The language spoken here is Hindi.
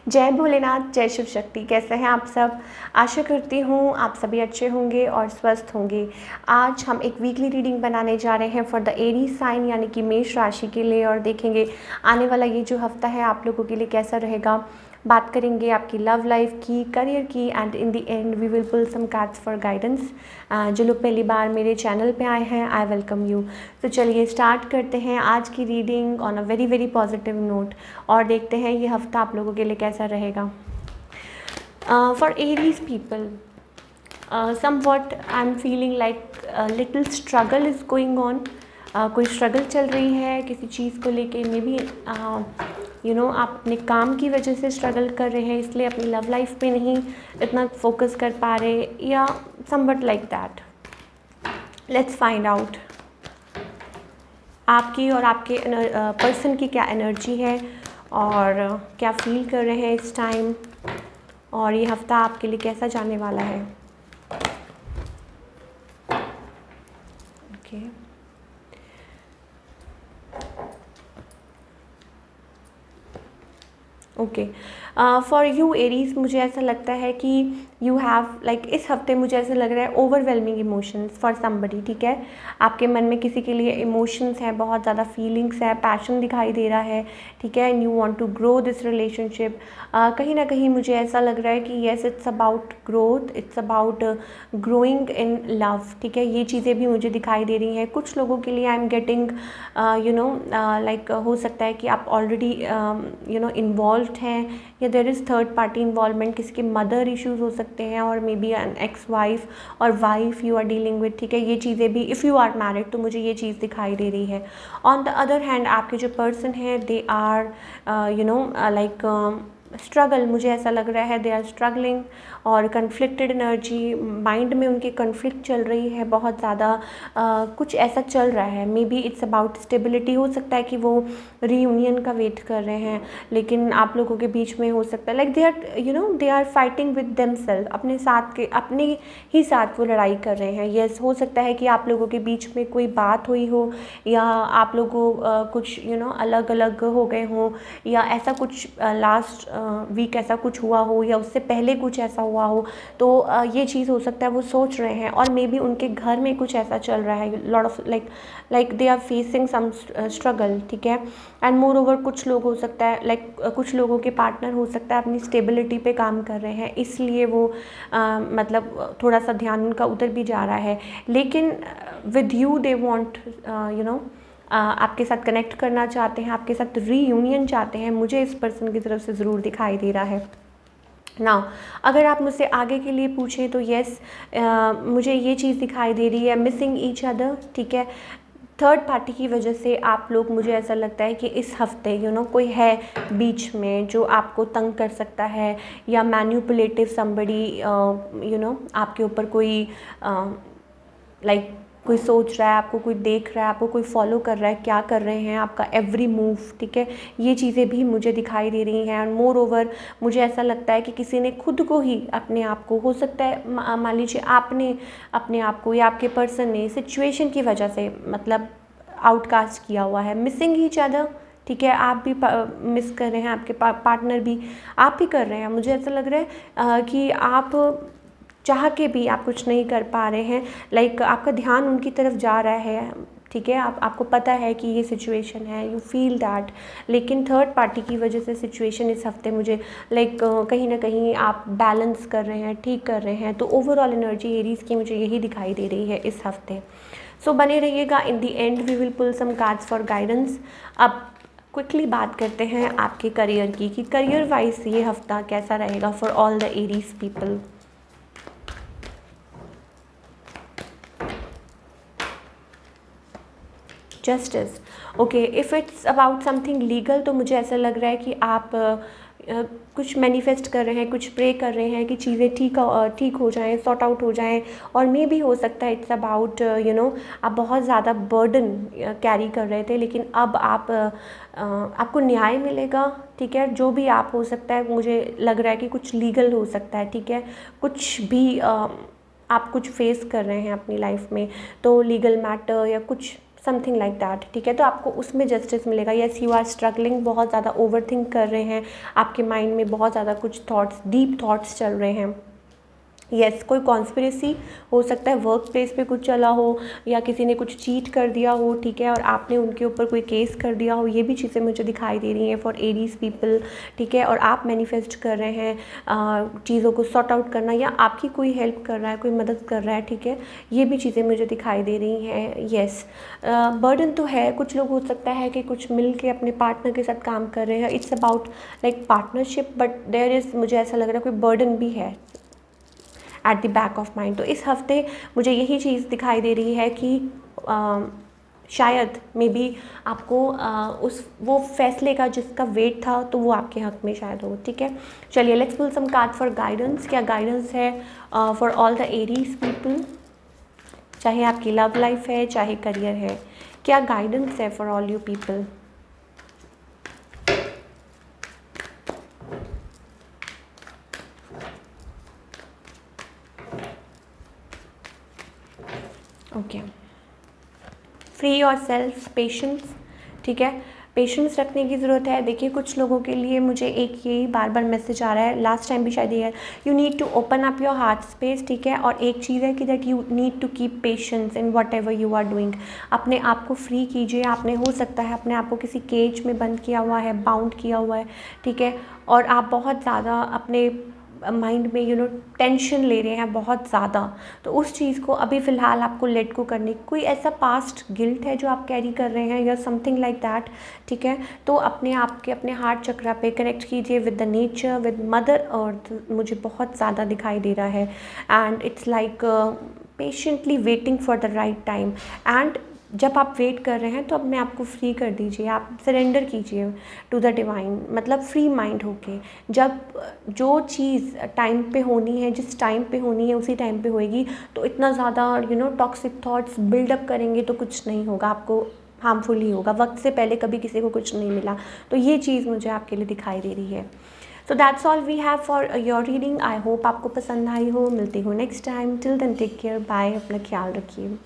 जय भोलेनाथ, जय शिव शक्ति। कैसे हैं आप सब? आशा करती हूँ आप सभी अच्छे होंगे और स्वस्थ होंगे। आज हम एक वीकली रीडिंग बनाने जा रहे हैं फॉर द एरीज साइन यानी कि मेष राशि के लिए, और देखेंगे आने वाला ये जो हफ्ता है आप लोगों के लिए कैसा रहेगा। बात करेंगे आपकी लव लाइफ की, करियर की, and in the end we will pull some cards for guidance. जो लोग पहली बार मेरे चैनल पे आए हैं, आई वेलकम यू। तो चलिए स्टार्ट करते हैं आज की reading on a very very positive note, और देखते हैं ये हफ्ता आप लोगों के लिए कैसा रहेगा। For Aries people, somewhat I'm feeling like a little struggle is going on। कोई स्ट्रगल चल रही है किसी चीज़ को लेके, मे बी आप अपने काम की वजह से स्ट्रगल कर रहे हैं, इसलिए अपनी लव लाइफ पे नहीं इतना फोकस कर पा रहे, या somewhat like that. Let's find out आपकी और आपके पर्सन की क्या एनर्जी है और क्या फील कर रहे हैं इस टाइम, और ये हफ्ता आपके लिए कैसा जाने वाला है। Okay, okay, for you Aries, मुझे ऐसा लगता है कि यू हैव लाइक इस हफ्ते मुझे ऐसा लग रहा है ओवरवेलमिंग इमोशंस फॉर समबडी। ठीक है, आपके मन में किसी के लिए इमोशंस हैं, बहुत ज़्यादा फीलिंग्स है, पैशन दिखाई दे रहा है। ठीक है, and you want to grow this relationship. कहीं ना कहीं मुझे ऐसा लग रहा है कि yes, it's about growth, it's about growing in love. ठीक है, ये चीज़ें भी मुझे दिखाई दे रही हैं। कुछ लोगों के लिए आई एम गेटिंग लाइक हो सकता है कि आप ऑलरेडी इन्वॉल्व हैं, या there is third party involvement, किसी के मदर इश्यूज हो सकते हैं, और maybe an ex wife और wife you are dealing with. ठीक है, ये चीज़ें भी, इफ़ यू आर मैरिड तो मुझे ये चीज़ दिखाई दे रही है। ऑन द अदर हैंड, आपके जो पर्सन है दे आर लाइक स्ट्रगल, मुझे ऐसा लग रहा है दे आर स्ट्रगलिंग, और कन्फ्लिक्टेड एनर्जी, माइंड में उनके कन्फ्लिक्ट चल रही है बहुत ज़्यादा। कुछ ऐसा चल रहा है, may be it's about stability. हो सकता है कि वो रीयूनियन का वेट कर रहे हैं, लेकिन आप लोगों के बीच में हो सकता है like they are fighting with themselves, अपने साथ के अपने ही साथ वो लड़ाई कर रहे हैं। यस, हो सकता है कि आप लोगों के बीच में कोई बात हुई हो, या आप लोगों कुछ अलग अलग हो गए हों, या ऐसा कुछ लास्ट वीक ऐसा कुछ हुआ हो, या उससे पहले कुछ ऐसा हुआ हो। तो ये चीज़ हो सकता है वो सोच रहे हैं, और मे बी उनके घर में कुछ ऐसा चल रहा है, lot of like they are facing some struggle. ठीक है, एंड मोर ओवर कुछ लोग हो सकता है लाइक कुछ लोगों के पार्टनर हो सकता है अपनी स्टेबिलिटी पे काम कर रहे हैं, इसलिए वो मतलब थोड़ा सा ध्यान उनका उधर भी जा रहा है। लेकिन विद यू दे वांट आपके साथ कनेक्ट करना चाहते हैं, आपके साथ रीयूनियन चाहते हैं, मुझे इस पर्सन की तरफ से ज़रूर दिखाई दे रहा है। नाउ, अगर आप मुझसे आगे के लिए पूछें तो येस, मुझे ये चीज़ दिखाई दे रही है, मिसिंग ईच अदर। ठीक है, थर्ड पार्टी की वजह से आप लोग, मुझे ऐसा लगता है कि इस हफ्ते कोई है बीच में जो आपको तंग कर सकता है, या मैन्युपुलेटिव समबडी आपके ऊपर कोई लाइक कोई सोच रहा है, आपको कोई देख रहा है, आपको कोई फॉलो कर रहा है, क्या कर रहे हैं, आपका एवरी मूव। ठीक है, ये चीज़ें भी मुझे दिखाई दे रही हैं। एंड मोर ओवर मुझे ऐसा लगता है कि किसी ने खुद को ही अपने आप को, हो सकता है मान लीजिए आपने अपने आप को या आपके पर्सन ने सिचुएशन की वजह से मतलब आउटकास्ट किया हुआ है, मिसिंग ईच अदर। ठीक है, आप भी मिस कर रहे हैं, आपके पार्टनर भी आप भी कर रहे हैं। मुझे ऐसा लग रहा है कि आप चाह के भी आप कुछ नहीं कर पा रहे हैं, लाइक आपका ध्यान उनकी तरफ जा रहा है। ठीक है, आपको पता है कि ये सिचुएशन है, यू फील दैट, लेकिन थर्ड पार्टी की वजह से सिचुएशन इस हफ्ते मुझे लाइक कहीं ना कहीं आप बैलेंस कर रहे हैं, ठीक कर रहे हैं। तो ओवरऑल एनर्जी एरीज की मुझे यही दिखाई दे रही है इस हफ्ते। सो बने रहिएगा, in the end we will pull some cards for guidance. अब क्विकली बात करते हैं आपके करियर की, कि करियर वाइज ये हफ्ता कैसा रहेगा for all the Aries people. Justice, okay, if it's about something legal, तो मुझे ऐसा लग रहा है कि आप कुछ मैनिफेस्ट कर रहे हैं, कुछ प्रे कर रहे हैं कि चीज़ें ठीक हो जाएं, सॉर्ट आउट हो जाएं। और मे भी हो सकता है इट्स अबाउट आप बहुत ज़्यादा बर्डन कैरी कर रहे थे, लेकिन अब आपको न्याय मिलेगा। ठीक है, जो भी आप हो सकता है, मुझे लग रहा है कि कुछ लीगल हो सकता है। ठीक है, कुछ भी आप कुछ फेस कर रहे हैं अपनी लाइफ में, तो लीगल मैटर या कुछ समथिंग लाइक दैट, ठीक है। तो आपको उसमें जस्टिस मिलेगा। येस, यू आर स्ट्रगलिंग, बहुत ज़्यादा ओवर थिंक कर रहे हैं, आपके माइंड में बहुत ज़्यादा कुछ थॉट्स, डीप थॉट्स चल रहे हैं। यस, कोई कॉन्स्पिरेसी हो सकता है, वर्क प्लेस पे कुछ चला हो या किसी ने कुछ चीट कर दिया हो, ठीक है, और आपने उनके ऊपर कोई केस कर दिया हो, ये भी चीज़ें मुझे दिखाई दे रही हैं फॉर एरीज पीपल, ठीक है। और आप मैनिफेस्ट कर रहे हैं चीज़ों को सॉर्ट आउट करना, या आपकी कोई हेल्प कर रहा है, कोई मदद कर रहा है, ठीक है, ये भी चीज़ें मुझे दिखाई दे रही हैं। यस, बर्डन तो है, कुछ लोग हो सकता है कि कुछ मिल के अपने पार्टनर के साथ काम कर रहे हैं, it's about like partnership, but there is, मुझे ऐसा लग रहा है कोई बर्डन भी है at the back of mind. तो इस हफ्ते मुझे यही चीज़ दिखाई दे रही है कि शायद मे बी आपको उस वो फैसले का जिसका वेट था तो वो आपके हक में शायद हो, ठीक है। चलिए, let's pull some card for guidance. क्या गाइडेंस है for all the Aries people, चाहे आपकी लव लाइफ है, चाहे करियर है, क्या गाइडेंस है for all you people? Okay, free your self, patience, ठीक है, पेशेंस रखने की ज़रूरत है। देखिए, कुछ लोगों के लिए मुझे एक यही बार बार मैसेज आ रहा है, लास्ट टाइम भी शायद ये है, you need to open up your heart space, ठीक है। और एक चीज़ है कि that you need to keep patience in whatever you are doing. अपने आप को फ्री कीजिए। आपने, हो सकता है अपने आप को किसी केज में बंद किया हुआ है, बाउंड किया हुआ है, ठीक है, और आप बहुत ज़्यादा अपने माइंड में टेंशन ले रहे हैं बहुत ज़्यादा, तो उस चीज़ को अभी फ़िलहाल आपको लेट को करनी। कोई ऐसा पास्ट गिल्ट है जो आप कैरी कर रहे हैं या समथिंग लाइक दैट, ठीक है, तो अपने आप के अपने हार्ट चक्रा पे कनेक्ट कीजिए with the nature, with mother earth, मुझे बहुत ज़्यादा दिखाई दे रहा है। And it's like patiently waiting for the right time. And जब आप वेट कर रहे हैं तो अपने आप को फ्री कर दीजिए, आप सरेंडर कीजिए टू द डिवाइन, मतलब फ्री माइंड होके। जब जो चीज़ टाइम पे होनी है, जिस टाइम पे होनी है उसी टाइम पे होएगी। तो इतना ज़्यादा टॉक्सिक थॉट्स बिल्डअप करेंगे तो कुछ नहीं होगा, आपको हार्मफुल ही होगा। वक्त से पहले कभी किसी को कुछ नहीं मिला, तो ये चीज़ मुझे आपके लिए दिखाई दे रही है। So that's all we have for your reading. I hope आपको पसंद आई हो। मिलती हूँ next time. Till then take care, bye, अपना ख्याल रखिए।